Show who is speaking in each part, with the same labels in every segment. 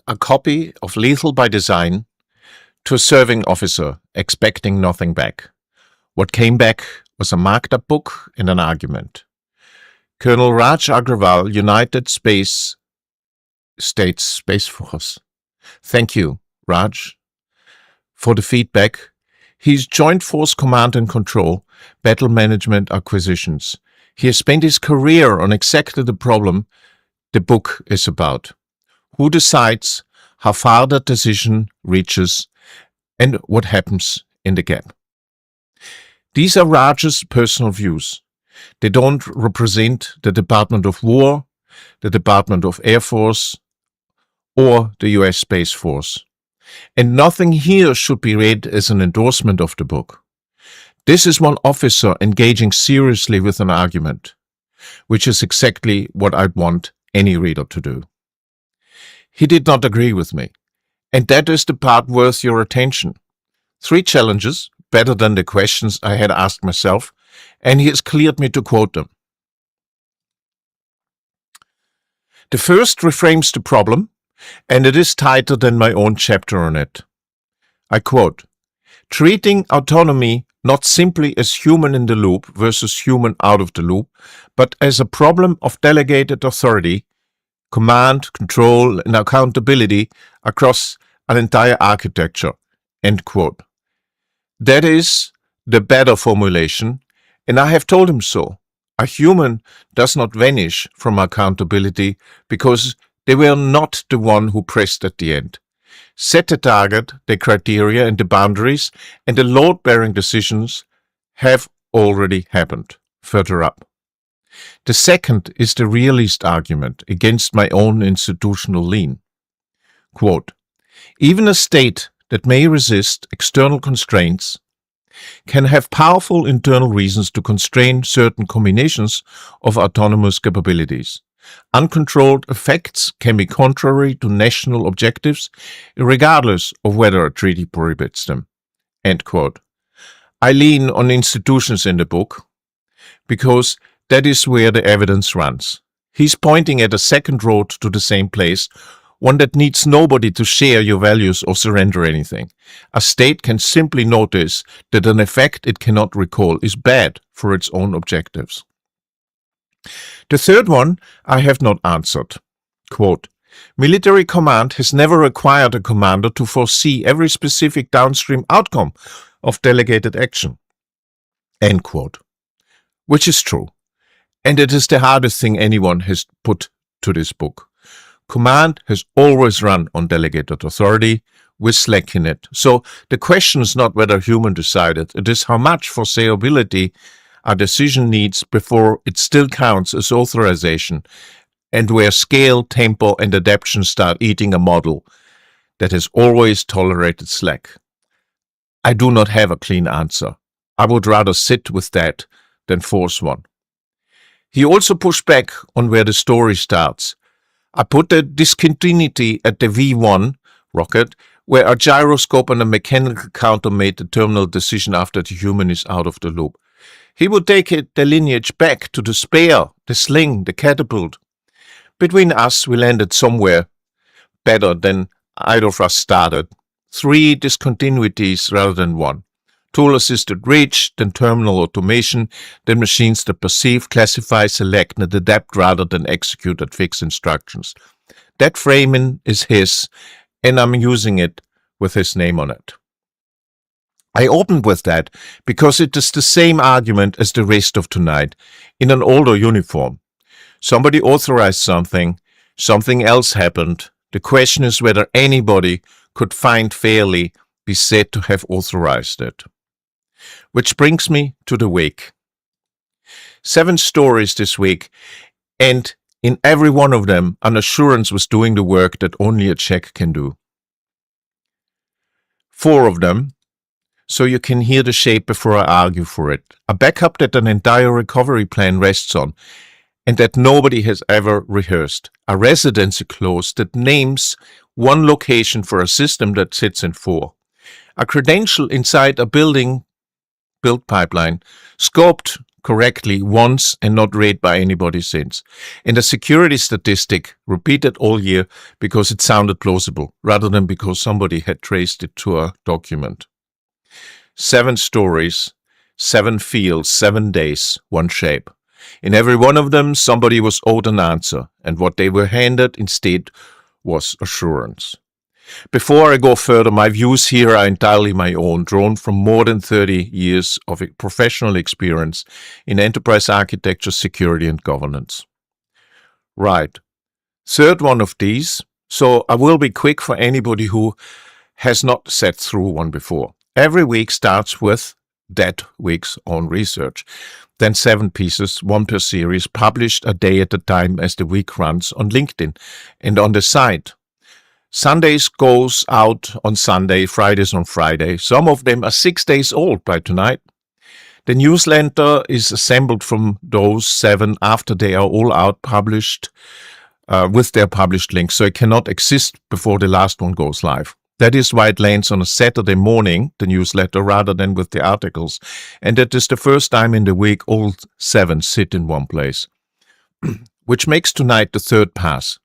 Speaker 1: a copy of Lethal by Design to a serving officer, expecting nothing back. What came back was a marked up book and an argument. Colonel Raj Agrawal, United States Space Force. Thank you, Raj, for the feedback. He's Joint Force Command and Control, Battle Management Acquisitions. He has spent his career on exactly the problem the book is about. Who decides how far that decision reaches and what happens in the gap? These are Raj's personal views. They don't represent the Department of War, the Department of Air Force, or the US Space Force. And nothing here should be read as an endorsement of the book. This is one officer engaging seriously with an argument, which is exactly what I'd want any reader to do. He did not agree with me, and that is the part worth your attention. 3 challenges, better than the questions I had asked myself, and he has cleared me to quote them. The first reframes the problem, and it is tighter than my own chapter on it. I quote, "Treating autonomy not simply as human in the loop versus human out of the loop, but as a problem of delegated authority, command, control, and accountability across an entire architecture." End quote. That is the better formulation, and I have told him so. A human does not vanish from accountability because they were not the one who pressed at the end. Set the target, the criteria and the boundaries, and the load-bearing decisions have already happened. Further up. The second is the realist argument against my own institutional lean. Quote, "Even a state that may resist external constraints can have powerful internal reasons to constrain certain combinations of autonomous capabilities. Uncontrolled effects can be contrary to national objectives, regardless of whether a treaty prohibits them." End quote. I lean on institutions in the book because that is where the evidence runs. He's pointing at a second road to the same place, one that needs nobody to share your values or surrender anything. A state can simply notice that an effect it cannot recall is bad for its own objectives. The third one I have not answered. Quote, "Military command has never required a commander to foresee every specific downstream outcome of delegated action." End quote. Which is true. And it is the hardest thing anyone has put to this book. Command has always run on delegated authority with slack in it. So the question is not whether human decided, it is how much foreseeability a decision needs before it still counts as authorization, and where scale, tempo, and adaptation start eating a model that has always tolerated slack. I do not have a clean answer. I would rather sit with that than force one. He also pushed back on where the story starts. I put the discontinuity at the V1 rocket, where a gyroscope and a mechanical counter made the terminal decision after the human is out of the loop. He would take the lineage back to the spare, the sling, the catapult. Between us, we landed somewhere better than either of us started. 3 discontinuities rather than 1. Tool-assisted reach, then terminal automation, then machines that perceive, classify, select, and adapt rather than execute and fix instructions. That framing is his, and I'm using it with his name on it. I opened with that because it is the same argument as the rest of tonight, in an older uniform. Somebody authorized something, something else happened. The question is whether anybody could fairly be said to have authorized it. Which brings me to the week. 7 stories this week, and in every one of them, an assurance was doing the work that only a check can do. 4 of them, so you can hear the shape before I argue for it. A backup that an entire recovery plan rests on, and that nobody has ever rehearsed. A residency clause that names one location for a system that sits in 4. A credential inside a build pipeline, scoped, correctly once and not read by anybody since. And a security statistic repeated all year because it sounded plausible, rather than because somebody had traced it to a document. 7 stories, 7 fields, 7 days, 1 shape. In every one of them, somebody was owed an answer, and what they were handed instead was assurance. Before I go further, my views here are entirely my own, drawn from more than 30 years of professional experience in enterprise architecture, security, and governance. Right. Third one of these, so I will be quick for anybody who has not sat through one before. Every week starts with that week's own research. Then 7 pieces, 1 per series, published a day at a time as the week runs on LinkedIn and on the site. Sundays goes out on Sunday, Fridays on Friday. Some of them are 6 days old by tonight. The newsletter is assembled from those 7 after they are all out, published with their published links, so it cannot exist before the last one goes live. That is why it lands on a Saturday morning, the newsletter, rather than with the articles. And that is the first time in the week all 7 sit in one place. Which makes tonight the 3rd pass.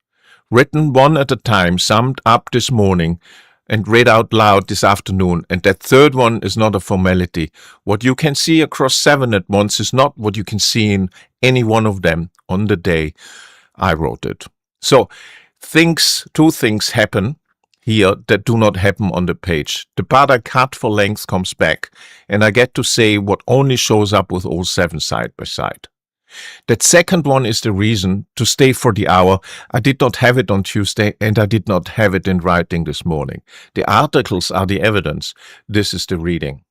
Speaker 1: Written one at a time, summed up this morning, and read out loud this afternoon. And that 3rd one is not a formality. What you can see across 7 at once is not what you can see in any one of them on the day I wrote it. So 2 things happen here that do not happen on the page. The part I cut for length comes back, and I get to say what only shows up with all 7 side by side. That second one is the reason to stay for the hour. I did not have it on Tuesday, and I did not have it in writing this morning. The articles are the evidence. This is the reading.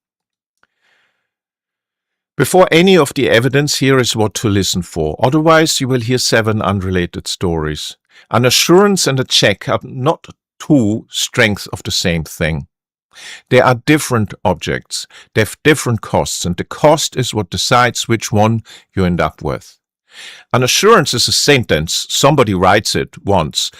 Speaker 1: Before any of the evidence, here is what to listen for. Otherwise, you will hear 7 unrelated stories. An assurance and a check are not 2 strengths of the same thing. They are different objects. They have different costs, and the cost is what decides which one you end up with. An assurance is a sentence. Somebody writes it once.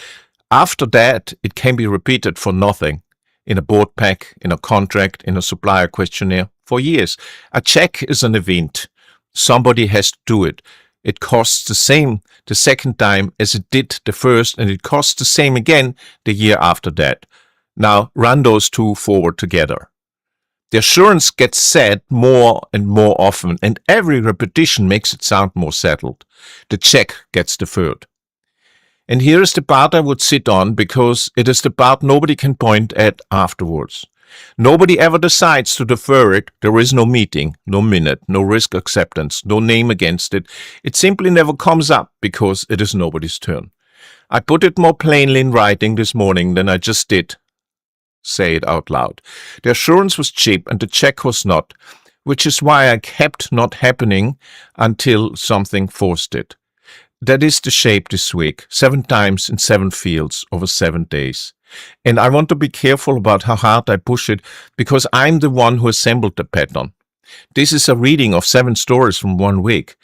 Speaker 1: After that, it can be repeated for nothing. In a board pack, in a contract, in a supplier questionnaire, for years. A check is an event. Somebody has to do it. It costs the same the second time as it did the first, and it costs the same again the year after that. Now run those 2 forward together. The assurance gets said more and more often, and every repetition makes it sound more settled. The check gets deferred. And here is the part I would sit on, because it is the part nobody can point at afterwards. Nobody ever decides to defer it. There is no meeting, no minute, no risk acceptance, no name against it. It simply never comes up because it is nobody's turn. I put it more plainly in writing this morning than I just did say it out loud. The assurance was cheap and the check was not, which is why I kept not happening until something forced it. That is the shape this week, 7 times in 7 fields over 7 days. And I want to be careful about how hard I push it, because I'm the one who assembled the pattern. This is a reading of 7 stories from 1 week.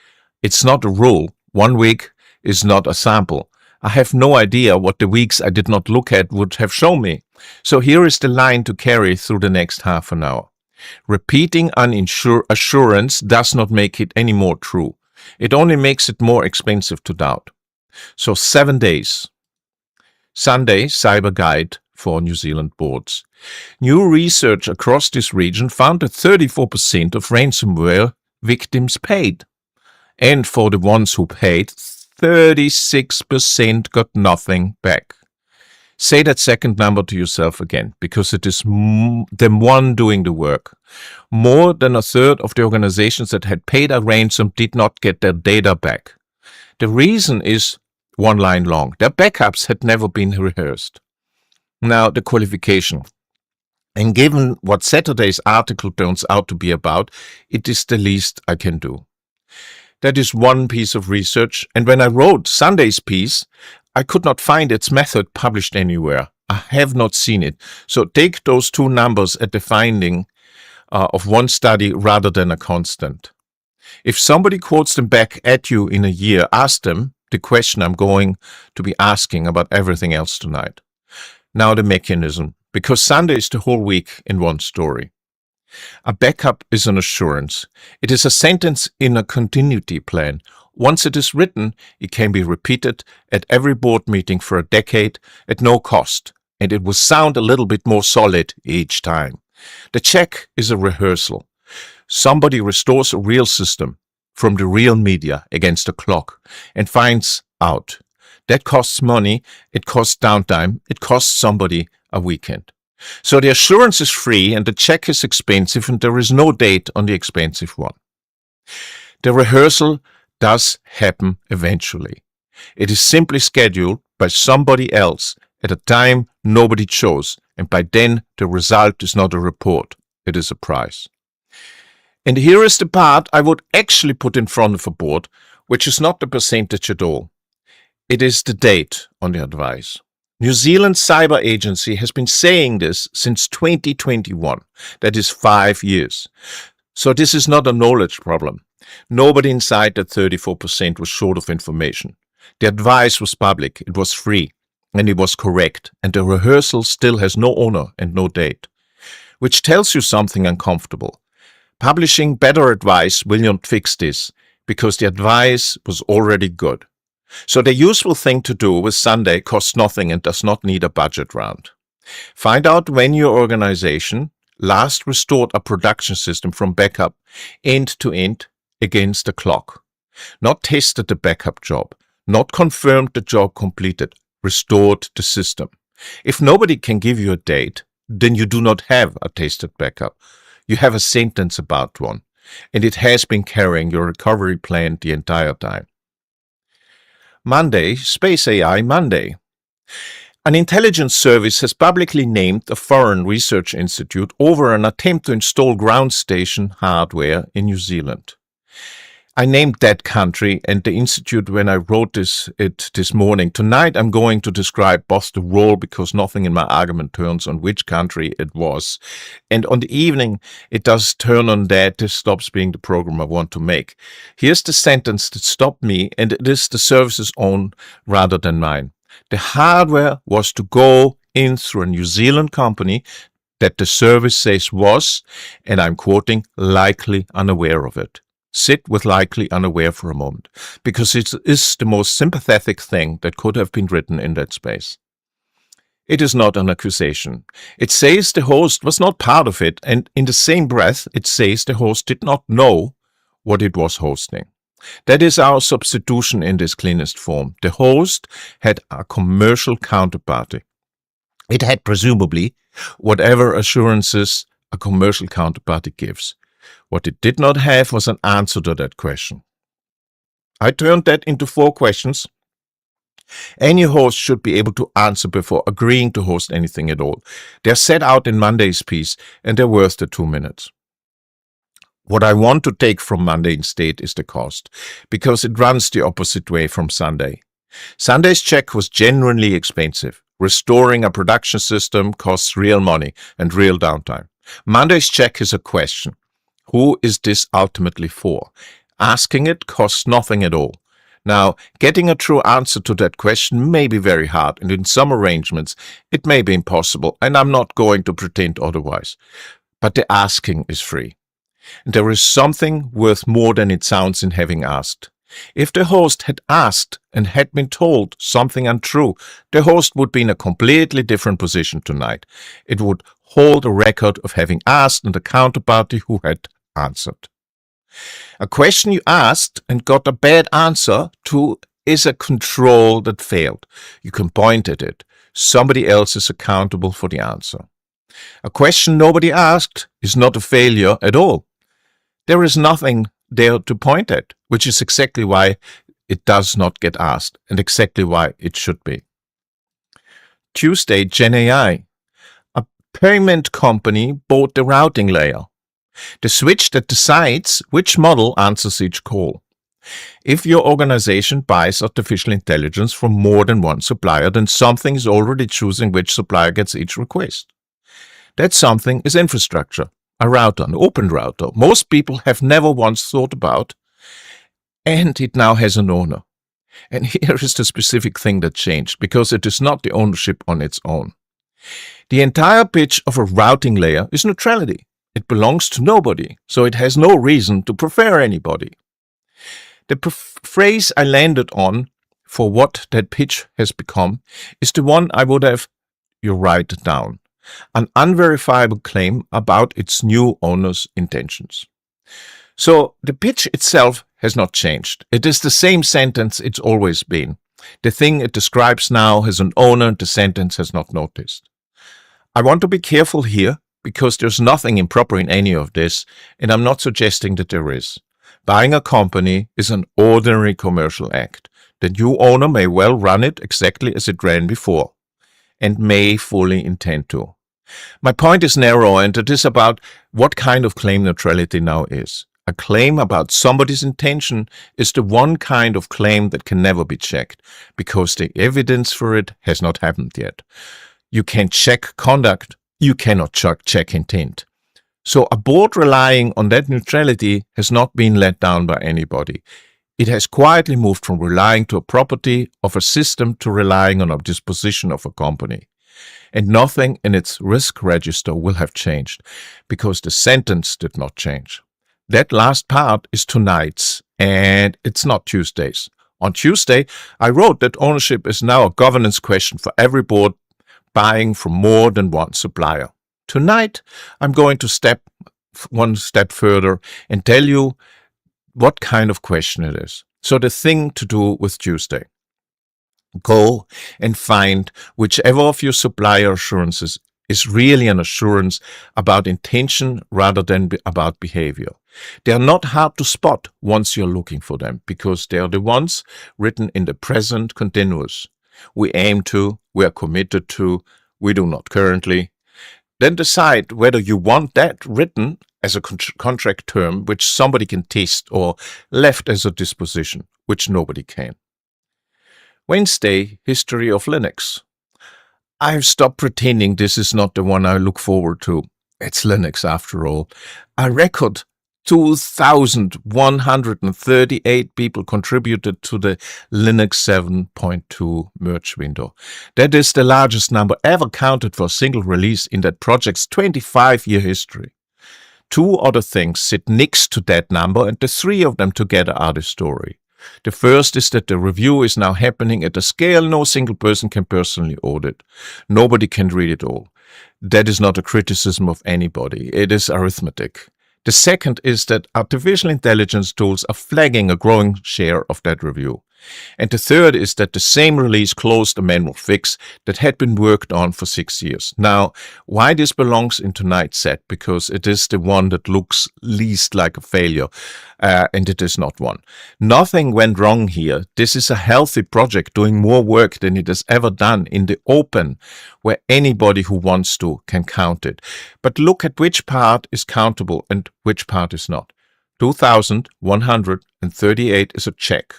Speaker 1: It's not a rule. 1 week is not a sample. I have no idea what the weeks I did not look at would have shown me. So here is the line to carry through the next half an hour. Repeating an assurance does not make it any more true. It only makes it more expensive to doubt. So 7 days. Sunday, Cyber Guide for New Zealand boards. New research across this region found that 34% of ransomware victims paid. And for the ones who paid, 36% got nothing back. Say that second number to yourself again, because it is the one doing the work. More than a third of the organizations that had paid a ransom did not get their data back. The reason is 1 line long. Their backups had never been rehearsed. Now, the qualification. And given what Saturday's article turns out to be about, it is the least I can do. That is 1 piece of research, and when I wrote Sunday's piece, I could not find its method published anywhere. I have not seen it. So take those 2 numbers at the finding of 1 study rather than a constant. If somebody quotes them back at you in a year, ask them the question I'm going to be asking about everything else tonight. Now the mechanism, because Sunday is the whole week in 1 story. A backup is an assurance. It is a sentence in a continuity plan. Once it is written, it can be repeated at every board meeting for a decade at no cost, and it will sound a little bit more solid each time. The check is a rehearsal. Somebody restores a real system from the real media against the clock and finds out. That costs money, it costs downtime, it costs somebody a weekend. So the assurance is free and the check is expensive and there is no date on the expensive one. The rehearsal does happen eventually. It is simply scheduled by somebody else at a time nobody chose, and by then the result is not a report, it is a prize. And here is the part I would actually put in front of a board, which is not the percentage at all. It is the date on the advice. New Zealand Cyber Agency has been saying this since 2021. That is 5 years. So this is not a knowledge problem. Nobody inside that 34% was short of information. The advice was public, it was free, and it was correct, and the rehearsal still has no owner and no date. Which tells you something uncomfortable. Publishing better advice will not fix this, because the advice was already good. So the useful thing to do with Sunday costs nothing and does not need a budget round. Find out when your organization last restored a production system from backup end to end against the clock. Not tested the backup job, not confirmed the job completed, restored the system. If nobody can give you a date, then you do not have a tested backup. You have a sentence about one, and it has been carrying your recovery plan the entire time. Monday, Space AI Monday. An intelligence service has publicly named a foreign research institute over an attempt to install ground station hardware in New Zealand. I named that country and the institute when I wrote this morning. Tonight I'm going to describe both the role because nothing in my argument turns on which country it was. And on the evening it does turn on that. This stops being the program I want to make. Here's the sentence that stopped me, and it is the service's own rather than mine. The hardware was to go in through a New Zealand company that the service says was, and I'm quoting, likely unaware of it. Sit with likely unaware for a moment, because it is the most sympathetic thing that could have been written in that space. It is not an accusation. It says the host was not part of it, and in the same breath it says the host did not know what it was hosting. That is our substitution in this cleanest form. The host had a commercial counterparty. It had presumably whatever assurances a commercial counterparty gives. What it did not have was an answer to that question. I turned that into 4 questions. Any host should be able to answer before agreeing to host anything at all. They're set out in Monday's piece, and they're worth the 2 minutes. What I want to take from Monday instead is the cost, because it runs the opposite way from Sunday. Sunday's check was genuinely expensive. Restoring a production system costs real money and real downtime. Monday's check is a question. Who is this ultimately for? Asking it costs nothing at all. Now, getting a true answer to that question may be very hard, and in some arrangements it may be impossible, and I'm not going to pretend otherwise. But the asking is free. And there is something worth more than it sounds in having asked. If the host had asked and had been told something untrue, the host would be in a completely different position tonight. It would hold a record of having asked and the counterparty who had answered. A question you asked and got a bad answer to is a control that failed. You can point at it. Somebody else is accountable for the answer. A question nobody asked is not a failure at all. There is nothing there to point at, which is exactly why it does not get asked and exactly why it should be. Tuesday, GenAI. A payment company bought the routing layer. The switch that decides which model answers each call. If your organization buys artificial intelligence from more than one supplier, then something is already choosing which supplier gets each request. That something is infrastructure, a router, an open router. Most people have never once thought about, and it now has an owner. And here is the specific thing that changed, because it is not the ownership on its own. The entire pitch of a routing layer is neutrality. It belongs to nobody, so it has no reason to prefer anybody. The phrase I landed on for what that pitch has become is the one I would have you write down. An unverifiable claim about its new owner's intentions. So the pitch itself has not changed. It is the same sentence it's always been. The thing it describes now has an owner the sentence has not noticed. I want to be careful here because there's nothing improper in any of this, and I'm not suggesting that there is. Buying a company is an ordinary commercial act. The new owner may well run it exactly as it ran before, and may fully intend to. My point is narrow, and it is about what kind of claim neutrality now is. A claim about somebody's intention is the one kind of claim that can never be checked, because the evidence for it has not happened yet. You can check conduct, you cannot check intent. So a board relying on that neutrality has not been let down by anybody. It has quietly moved from relying to a property of a system to relying on a disposition of a company. And nothing in its risk register will have changed, because the sentence did not change. That last part is tonight's, and it's not Tuesday's. On Tuesday, I wrote that ownership is now a governance question for every board buying from more than one supplier. Tonight, I'm going to step one step further and tell you what kind of question it is. So the thing to do with Tuesday. Go and find whichever of your supplier assurances is really an assurance about intention rather than about behavior. They are not hard to spot once you're looking for them, because they are the ones written in the present continuous. We aim to, we are committed to, we do not currently. Then decide whether you want that written as a contract term which somebody can test, or left as a disposition which nobody can. Wednesday, History of Linux. I have stopped pretending this is not the one I look forward to. It's Linux after all. A record 2,138 people contributed to the Linux 7.2 merge window. That is the largest number ever counted for a single release in that project's 25-year history. Two other things sit next to that number, and the three of them together are the story. The first is that the review is now happening at a scale no single person can personally audit. Nobody can read it all. That is not a criticism of anybody. It is arithmetic. The second is that artificial intelligence tools are flagging a growing share of that review. And the third is that the same release closed a manual fix that had been worked on for 6 years. Now, why this belongs in tonight's set? Because it is the one that looks least like a failure, and it is not one. Nothing went wrong here. This is a healthy project doing more work than it has ever done in the open, where anybody who wants to can count it. But look at which part is countable and which part is not. 2,138 is a check.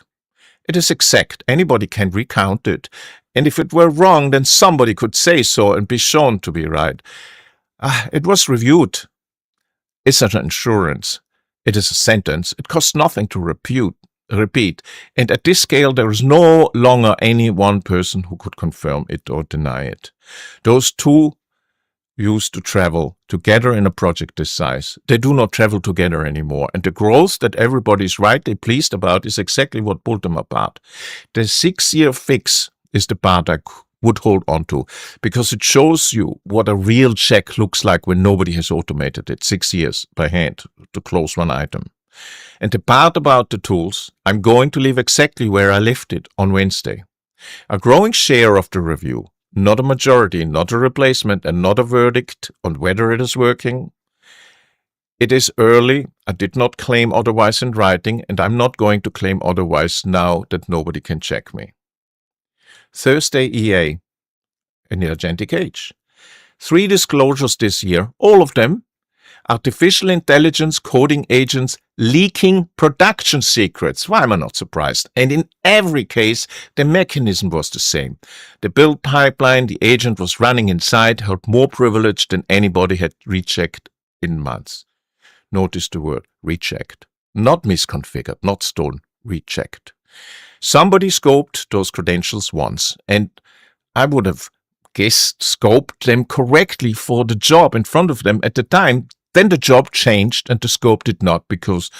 Speaker 1: It is exact. Anybody can recount it. And if it were wrong, then somebody could say so and be shown to be right. It was reviewed. It's an insurance. It is a sentence. It costs nothing to repeat. And at this scale, there is no longer any one person who could confirm it or deny it. Those two used to travel together in a project this size. They do not travel together anymore. And the growth that everybody is rightly pleased about is exactly what pulled them apart. The 6-year fix is the part I would hold on to, because it shows you what a real check looks like when nobody has automated it 6 years by hand to close one item. And the part about the tools, I'm going to leave exactly where I left it on Wednesday. A growing share of the review, not a majority, not a replacement, and not a verdict on whether it is working. It is early. I did not claim otherwise in writing, and I'm not going to claim otherwise now that nobody can check me. Thursday, EA, an agentic age. 3 disclosures this year, all of them artificial intelligence coding agents leaking production secrets. Why am I not surprised? And in every case, the mechanism was the same. The build pipeline the agent was running inside held more privilege than anybody had rechecked in months. Notice the word rechecked. Not misconfigured, not stolen, rechecked. Somebody scoped those credentials once, and I would have guessed scoped them correctly for the job in front of them at the time Then the job changed and the scope did not, because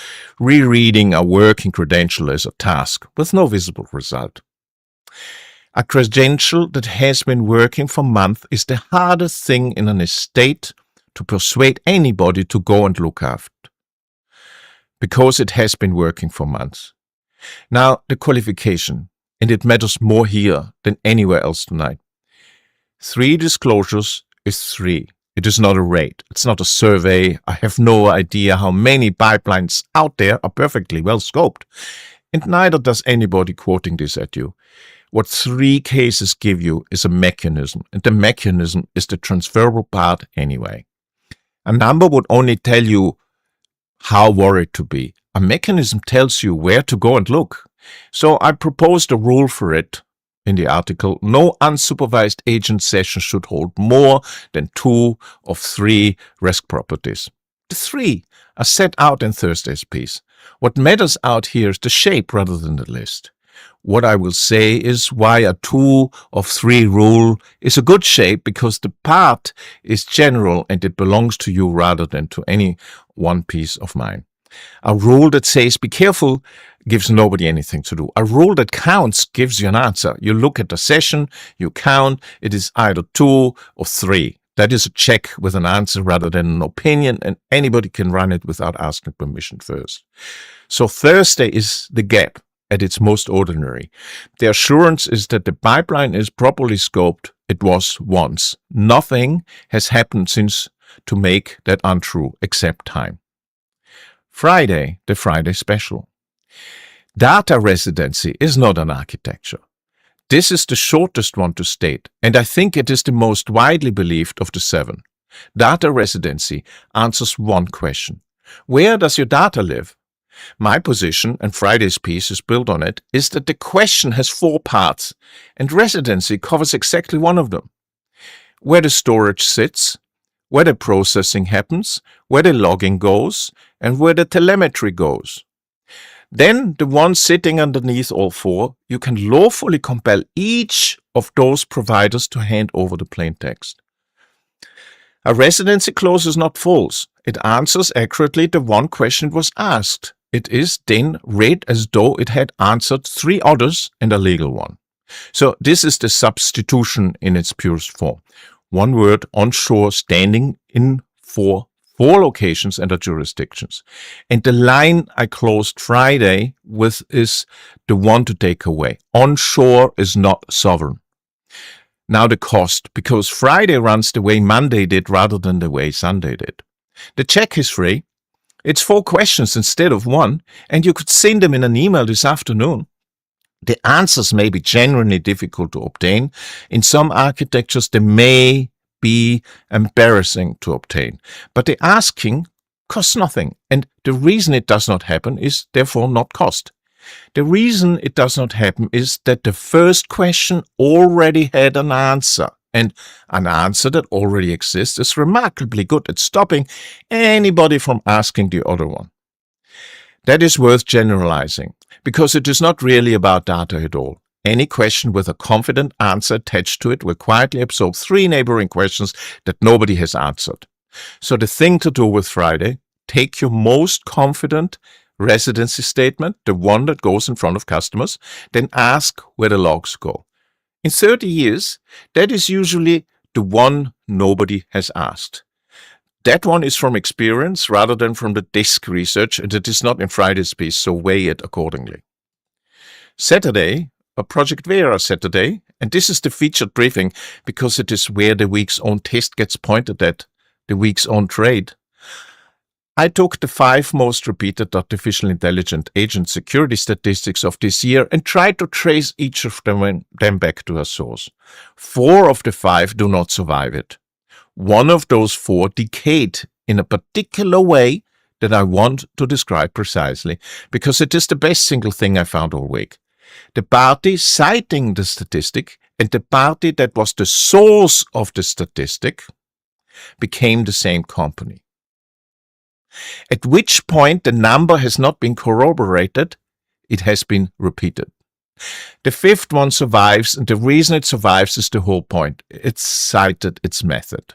Speaker 1: rereading a working credential is a task with no visible result. A credential that has been working for months is the hardest thing in an estate to persuade anybody to go and look after, because it has been working for months. Now, the qualification, and it matters more here than anywhere else tonight. 3 disclosures is 3. It is not a rate. It's not a survey. I have no idea how many pipelines out there are perfectly well scoped. And neither does anybody quoting this at you. What 3 cases give you is a mechanism, and the mechanism is the transferable part anyway. A number would only tell you how worried to be. A mechanism tells you where to go and look. So I proposed a rule for it in the article. No unsupervised agent session should hold more than 2 of 3 risk properties. The 3 are set out in Thursday's piece. What matters out here is the shape rather than the list. What I will say is why a 2 of 3 rule is a good shape, because the part is general and it belongs to you rather than to any one piece of mine. A rule that says be careful gives nobody anything to do. A rule that counts gives you an answer. You look at the session, you count, it is either 2 or 3. That is a check with an answer rather than an opinion, and anybody can run it without asking permission first. So Thursday is the gap at its most ordinary. The assurance is that the pipeline is properly scoped. It was once. Nothing has happened since to make that untrue, except time. Friday, the Friday special. Data residency is not an architecture. This is the shortest one to state, and I think it is the most widely believed of the 7. Data residency answers one question. Where does your data live? My position, and Friday's piece is built on it, is that the question has 4 parts, and residency covers exactly one of them. Where the storage sits, where the processing happens, where the logging goes, and where the telemetry goes. Then the one sitting underneath all 4, you can lawfully compel each of those providers to hand over the plain text. A residency clause is not false. It answers accurately the one question was asked. It is then read as though it had answered 3 others and a legal one. So this is the substitution in its purest form. One word, onshore, standing in for 4 locations and jurisdictions. And the line I closed Friday with is the one to take away. Onshore is not sovereign. Now the cost, because Friday runs the way Monday did rather than the way Sunday did. The check is free. It's 4 questions instead of 1, and you could send them in an email this afternoon. The answers may be genuinely difficult to obtain. In some architectures, they may be embarrassing to obtain, but the asking costs nothing, and the reason it does not happen is therefore not cost. The reason it does not happen is that the first question already had an answer, and an answer that already exists is remarkably good at stopping anybody from asking the other one. That is worth generalizing, because it is not really about data at all. Any question with a confident answer attached to it will quietly absorb 3 neighboring questions that nobody has answered. So the thing to do with Friday, take your most confident residency statement, the one that goes in front of customers, then ask where the logs go. In 30 years, that is usually the one nobody has asked. That one is from experience rather than from the desk research, and it is not in Friday's piece, so weigh it accordingly. Saturday, a Project Vera Saturday, and this is the featured briefing because it is where the week's own test gets pointed at, the week's own trade. I took the 5 most repeated artificial intelligence agent security statistics of this year and tried to trace each of them back to a source. 4 of the 5 do not survive it. One of those 4 decayed in a particular way that I want to describe precisely, because it is the best single thing I found all week. The party citing the statistic and the party that was the source of the statistic became the same company. At which point the number has not been corroborated, it has been repeated. The 5th one survives, and the reason it survives is the whole point. It cited its method.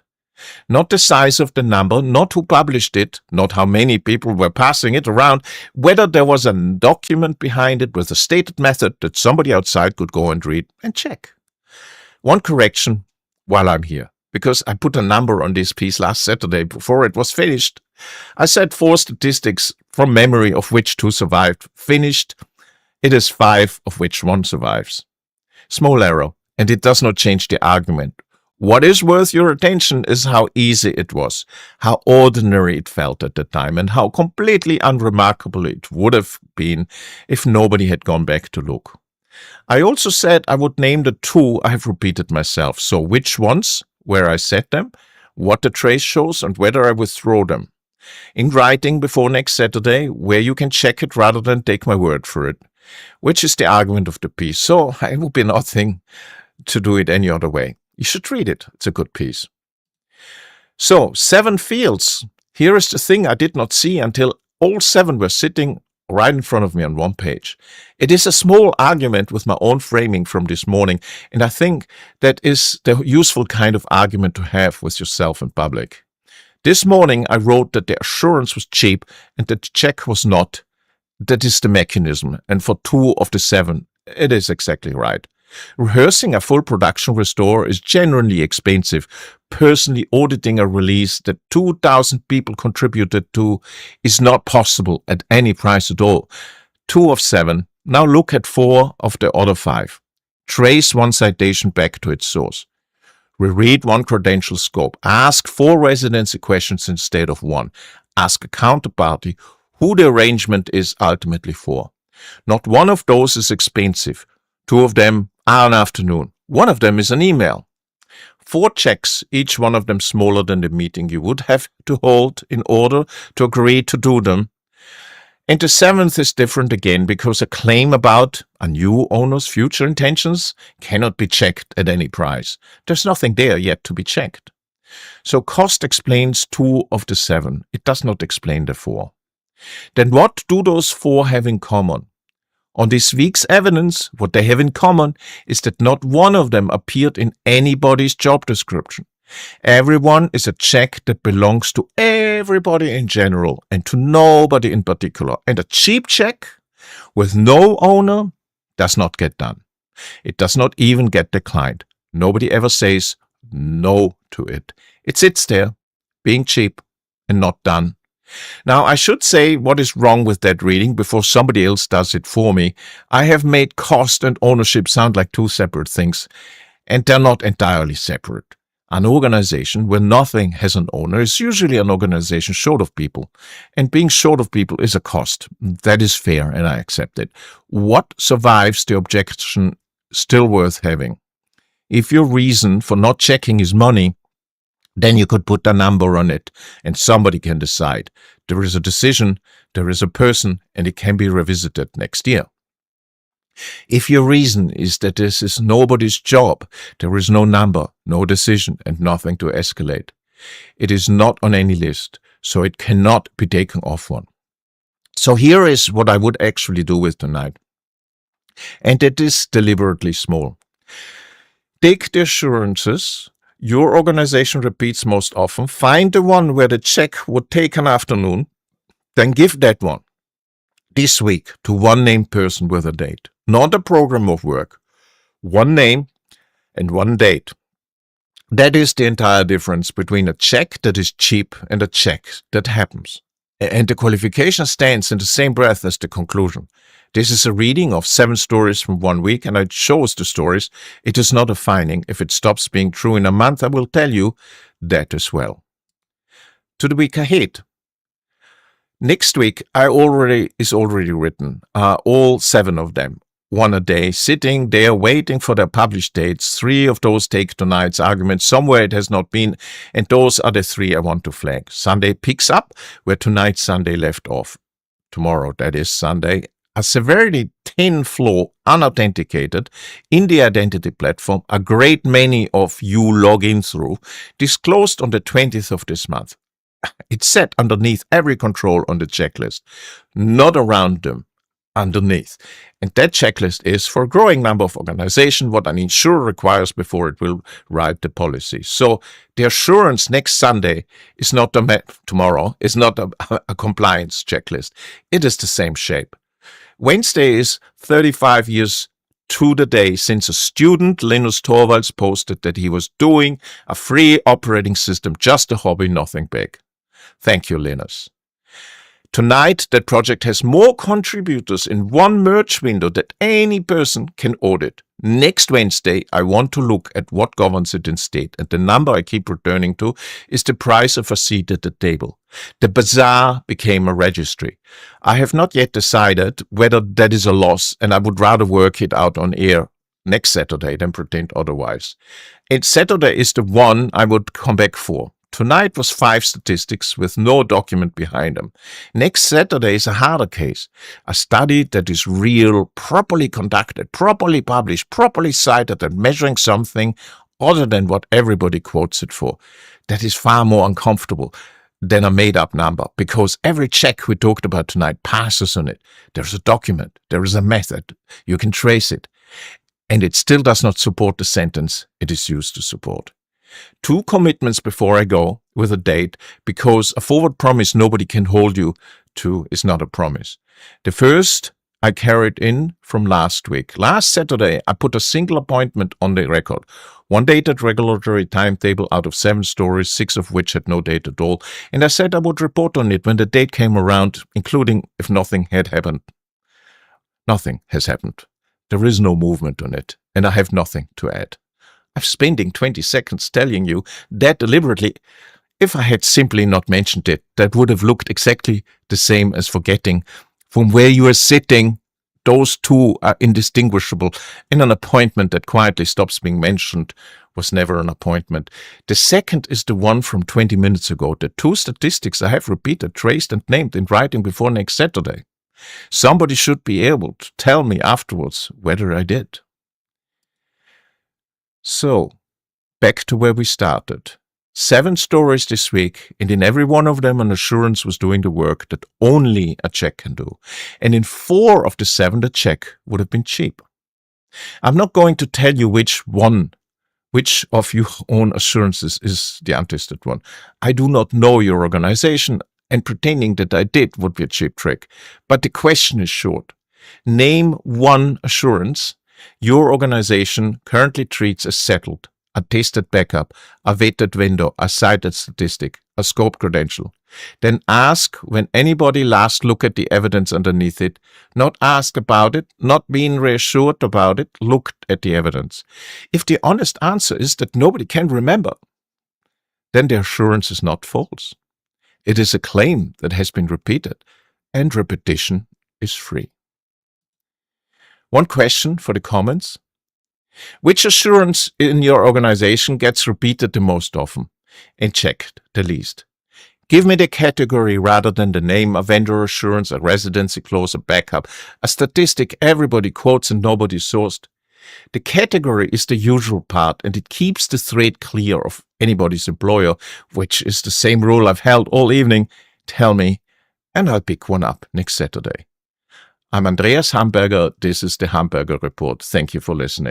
Speaker 1: Not the size of the number, not who published it, not how many people were passing it around, whether there was a document behind it with a stated method that somebody outside could go and read and check. One correction while I'm here, because I put a number on this piece last Saturday before it was finished. I said 4 statistics from memory, of which 2 survived. Finished. It is 5, of which 1 survives. Small error, and it does not change the argument. What is worth your attention is how easy it was, how ordinary it felt at the time, and how completely unremarkable it would have been if nobody had gone back to look. I also said I would name the 2 I have repeated myself, so which ones, where I set them, what the trace shows, and whether I withdraw them. In writing before next Saturday, where you can check it rather than take my word for it, which is the argument of the piece. So it would be nothing to do it any other way. You should read it. It's a good piece. So 7 fields. Here is the thing I did not see until all 7 were sitting right in front of me on one page. It is a small argument with my own framing from this morning, and I think that is the useful kind of argument to have with yourself in public. This morning I wrote that the assurance was cheap and that the check was not. That is the mechanism, and for 2 of the 7, it is exactly right. Rehearsing a full production restore is genuinely expensive. Personally auditing a release that 2,000 people contributed to is not possible at any price at all. 2 of 7. Now look at 4 of the other 5. Trace 1 citation back to its source. Reread 1 credential scope. Ask 4 residency questions instead of 1. Ask a counterparty who the arrangement is ultimately for. Not one of those is expensive. 2 of them are an afternoon. 1 of them is an email. 4 checks, each one of them smaller than the meeting you would have to hold in order to agree to do them. And the 7th is different again because a claim about a new owner's future intentions cannot be checked at any price. There's nothing there yet to be checked. So cost explains 2 of the 7. It does not explain the 4. Then what do those 4 have in common? On this week's evidence, what they have in common is that not one of them appeared in anybody's job description. Everyone is a check that belongs to everybody in general and to nobody in particular. And a cheap check with no owner does not get done. It does not even get declined. Nobody ever says no to it. It sits there, being cheap and not done. Now, I should say what is wrong with that reading before somebody else does it for me. I have made cost and ownership sound like 2 separate things, and they're not entirely separate. An organization where nothing has an owner is usually an organization short of people, and being short of people is a cost. That is fair, and I accept it. What survives the objection still worth having? If your reason for not checking is money, then you could put a number on it and somebody can decide. There is a decision, there is a person, and it can be revisited next year. If your reason is that this is nobody's job, there is no number, no decision, and nothing to escalate. It is not on any list, so it cannot be taken off one. So here is what I would actually do with tonight. And it is deliberately small. Take the assurances your organization repeats most often, find the one where the check would take an afternoon, then give that one this week to 1 named person with a date. Not a program of work. 1 name and 1 date. That is the entire difference between a check that is cheap and a check that happens. And the qualification stands in the same breath as the conclusion. This is a reading of 7 stories from 1 week, and I chose the stories. It is not a finding. If it stops being true in a month, I will tell you that as well. To the week ahead. Next week is already written. All 7 of them. 1 a day, sitting there waiting for their published dates. 3 of those take tonight's argument. Somewhere it has not been, and those are the 3 I want to flag. Sunday picks up where tonight's Sunday left off. Tomorrow, that is Sunday. A severely thin flaw, unauthenticated, in the identity platform, a great many of you log in through, disclosed on the 20th of this month. It's set underneath every control on the checklist, not around them. underneath. And that checklist is for a growing number of organizations what an insurer requires before it will write the policy. So the assurance next Sunday is not tomorrow, is not a compliance checklist. It is the same shape. Wednesday is 35 years to the day since a student, Linus Torvalds, posted that he was doing a free operating system, just a hobby, nothing big. Thank you, Linus. Tonight, that project has more contributors in one merge window that any person can audit. Next Wednesday, I want to look at what governs it instead, and the number I keep returning to is the price of a seat at the table. The bazaar became a registry. I have not yet decided whether that is a loss, and I would rather work it out on air next Saturday than pretend otherwise. And Saturday is the one I would come back for. Tonight was 5 statistics with no document behind them. Next Saturday is a harder case. A study that is real, properly conducted, properly published, properly cited, and measuring something other than what everybody quotes it for. That is far more uncomfortable than a made-up number, because every check we talked about tonight passes on it. There's a document, there is a method, you can trace it, and it still does not support the sentence it is used to support. 2 commitments before I go with a date, because a forward promise nobody can hold you to is not a promise. The first I carried in from last week. Last Saturday, I put a single appointment on the record. 1 dated regulatory timetable out of 7 stories, 6 of which had no date at all, and I said I would report on it when the date came around, including if nothing had happened. Nothing has happened. There is no movement on it, and I have nothing to add. I'm spending 20 seconds telling you that deliberately. If I had simply not mentioned it, that would have looked exactly the same as forgetting from where you are sitting. Those 2 are indistinguishable, and an appointment that quietly stops being mentioned was never an appointment. The second is the one from 20 minutes ago. The 2 statistics I have repeated, traced, and named in writing before next Saturday. Somebody should be able to tell me afterwards whether I did. So, back to where we started. 7 stories this week, and in every one of them an assurance was doing the work that only a check can do. And in 4 of the 7 the check would have been cheap. I'm not going to tell you which of your own assurances is the untested one. I do not know your organization, and pretending that I did would be a cheap trick. But the question is short. Name 1 assurance your organization currently treats as settled, a tested backup, a vetted window, a cited statistic, a scope credential. Then ask when anybody last looked at the evidence underneath it, not ask about it, not being reassured about it, looked at the evidence. If the honest answer is that nobody can remember, then the assurance is not false. It is a claim that has been repeated, and repetition is free. 1 question for the comments. Which assurance in your organization gets repeated the most often and checked the least? Give me the category rather than the name, a vendor assurance, a residency clause, a backup, a statistic everybody quotes and nobody sourced. The category is the usual part, and it keeps the thread clear of anybody's employer, which is the same rule I've held all evening. Tell me, and I'll pick one up next Saturday. I'm Andreas Hamberger. This is the Hamberger Report. Thank you for listening.